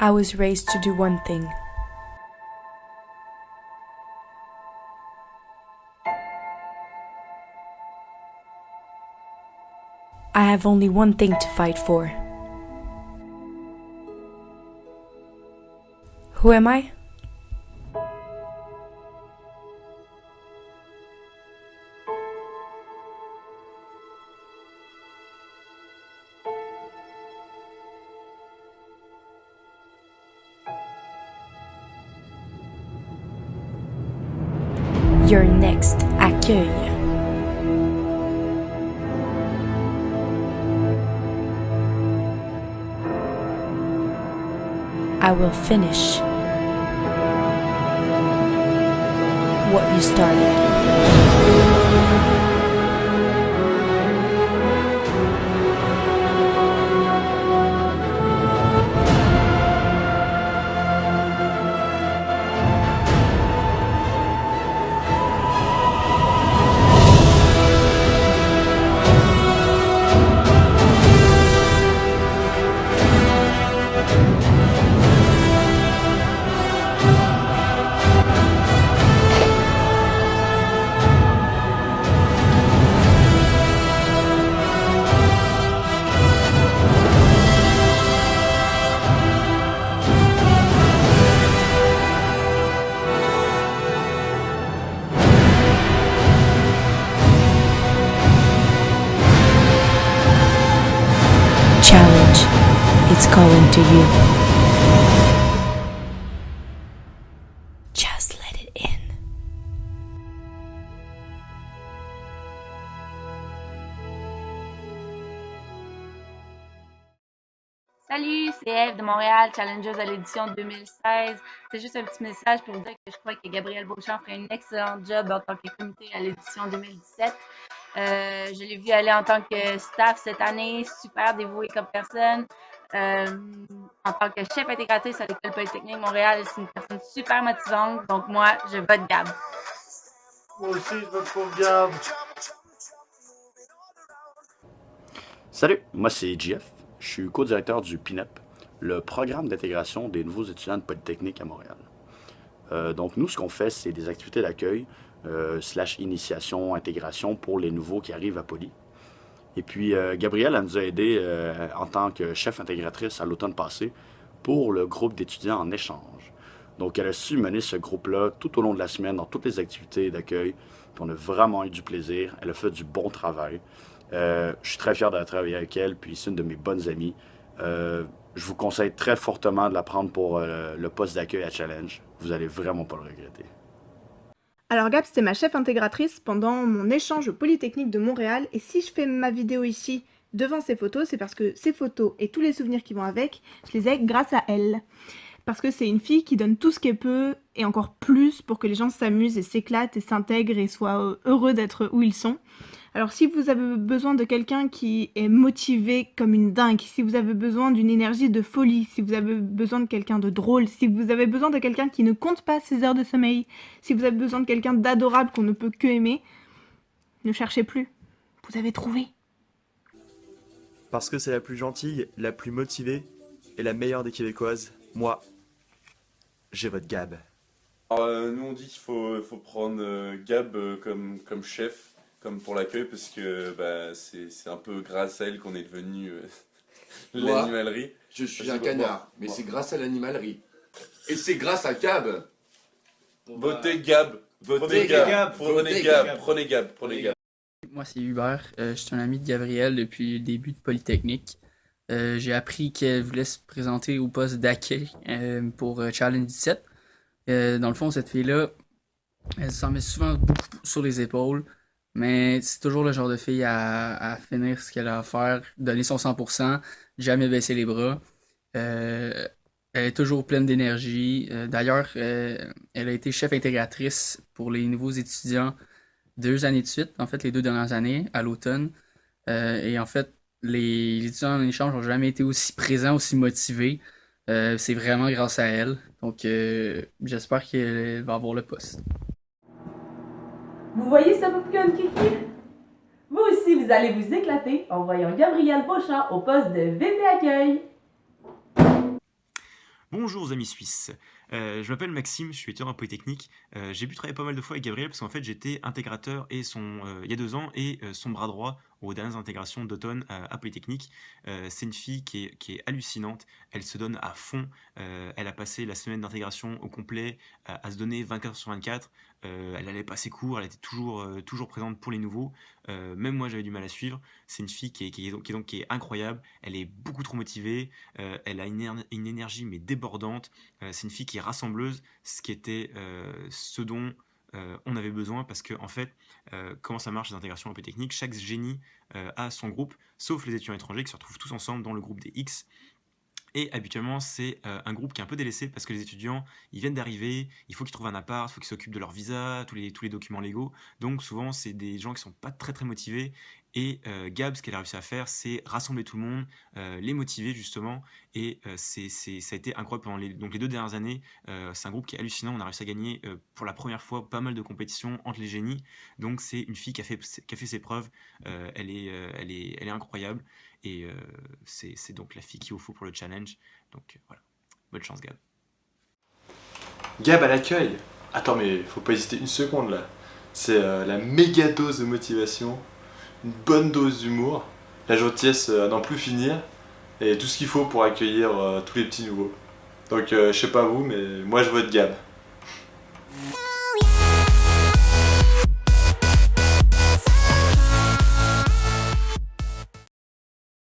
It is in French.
I was raised to do one thing. I have only one thing to fight for. Who am I? Your next accueil. I will finish what you started. Challenge, it's calling to you. Just let it in. Salut, c'est Eve de Montréal, challengeuse à l'édition 2016. C'est juste un petit message pour vous dire que je crois que Gabriel Beauchamp ferait un excellent job en tant que comité à l'édition 2017. Je l'ai vu aller en tant que staff cette année, super dévoué comme personne. En tant que chef intégratrice à l'École polytechnique Montréal, c'est une personne super motivante. Donc moi, je vote Gab. Moi aussi, je vote pour Gab. Salut, moi c'est JF. Je suis co-directeur du PINEP, le programme d'intégration des nouveaux étudiants de Polytechnique à Montréal. Donc nous, ce qu'on fait, c'est des activités d'accueil, slash initiation, intégration pour les nouveaux qui arrivent à Poly. Et puis Gabrielle, elle nous a aidés en tant que chef intégratrice à l'automne passé pour le groupe d'étudiants en échange. Donc elle a su mener ce groupe-là tout au long de la semaine dans toutes les activités d'accueil. Puis on a vraiment eu du plaisir. Elle a fait du bon travail. Je suis très fier de travailler avec elle, puis c'est une de mes bonnes amies. Je vous conseille très fortement de la prendre pour le poste d'accueil à Challenge. Vous allez vraiment pas le regretter. Alors Gab, c'était ma chef intégratrice pendant mon échange au Polytechnique de Montréal, et si je fais ma vidéo ici devant ces photos, c'est parce que ces photos et tous les souvenirs qui vont avec, je les ai grâce à elle. Parce que c'est une fille qui donne tout ce qu'elle peut, et encore plus pour que les gens s'amusent et s'éclatent et s'intègrent et soient heureux d'être où ils sont. Alors si vous avez besoin de quelqu'un qui est motivé comme une dingue, si vous avez besoin d'une énergie de folie, si vous avez besoin de quelqu'un de drôle, si vous avez besoin de quelqu'un qui ne compte pas ses heures de sommeil, si vous avez besoin de quelqu'un d'adorable qu'on ne peut que aimer, ne cherchez plus, vous avez trouvé. Parce que c'est la plus gentille, la plus motivée et la meilleure des Québécoises, moi, j'ai votre Gab. Alors, nous on dit qu'il faut prendre Gab comme chef, comme pour l'accueil, parce que c'est un peu grâce à elle qu'on est devenu l'animalerie. Je suis un canard, mais c'est grâce à l'animalerie. Et c'est grâce à Gab. Votez Gab, Prenez Gab, prenez Gab. Moi, c'est Hubert. Je suis un ami de Gabrielle depuis le début de Polytechnique. J'ai appris qu'elle voulait se présenter au poste d'accueil pour Challenge 17. Dans le fond, cette fille-là, elle s'en met souvent beaucoup sur les épaules, mais c'est toujours le genre de fille à finir ce qu'elle a à faire, donner son 100%, jamais baisser les bras. Elle est toujours pleine d'énergie. D'ailleurs, elle a été chef intégratrice pour les nouveaux étudiants 2 années de suite, en fait les 2 dernières années, à l'automne. Et en fait, les étudiants en échange n'ont jamais été aussi présents, aussi motivés. C'est vraiment grâce à elle. Donc, j'espère qu'elle va avoir le poste. Vous voyez ce popcorn kiki? Vous aussi, vous allez vous éclater en voyant Gabriel Beauchamp au poste de VP Accueil. Bonjour amis suisses, je m'appelle Maxime, je suis étudiant en Polytechnique. J'ai pu travailler pas mal de fois avec Gabriel parce qu'en fait j'étais intégrateur il y a 2 ans et son bras droit aux dernières intégrations d'automne à Polytechnique. C'est une fille qui est hallucinante, elle se donne à fond, elle a passé la semaine d'intégration au complet à se donner 24 heures sur 24. Elle allait pas ses cours, elle était toujours présente pour les nouveaux. Même moi j'avais du mal à suivre. C'est une fille qui est incroyable, elle est beaucoup trop motivée, elle a une énergie mais débordante. C'est une fille qui est rassembleuse, ce qui était ce dont on avait besoin parce que en fait, comment ça marche les intégrations en Polytechnique, chaque génie a son groupe, sauf les étudiants étrangers qui se retrouvent tous ensemble dans le groupe des X. Et habituellement, c'est un groupe qui est un peu délaissé parce que les étudiants, ils viennent d'arriver, il faut qu'ils trouvent un appart, il faut qu'ils s'occupent de leur visa, tous les documents légaux. Donc souvent, c'est des gens qui sont pas très très motivés. Et Gab, ce qu'elle a réussi à faire, c'est rassembler tout le monde, les motiver justement. Et ça a été incroyable pendant les 2 dernières années. C'est un groupe qui est hallucinant. On a réussi à gagner pour la première fois pas mal de compétitions entre les génies. Donc c'est une fille qui a fait ses preuves. Elle est incroyable. Et c'est donc la fille qu'il faut pour le challenge. Donc voilà, bonne chance Gab. Gab à l'accueil. Attends, mais faut pas hésiter une seconde là. C'est la méga dose de motivation, une bonne dose d'humour, la gentillesse à n'en plus finir, et tout ce qu'il faut pour accueillir tous les petits nouveaux. Donc je sais pas vous, mais moi je vote Gab.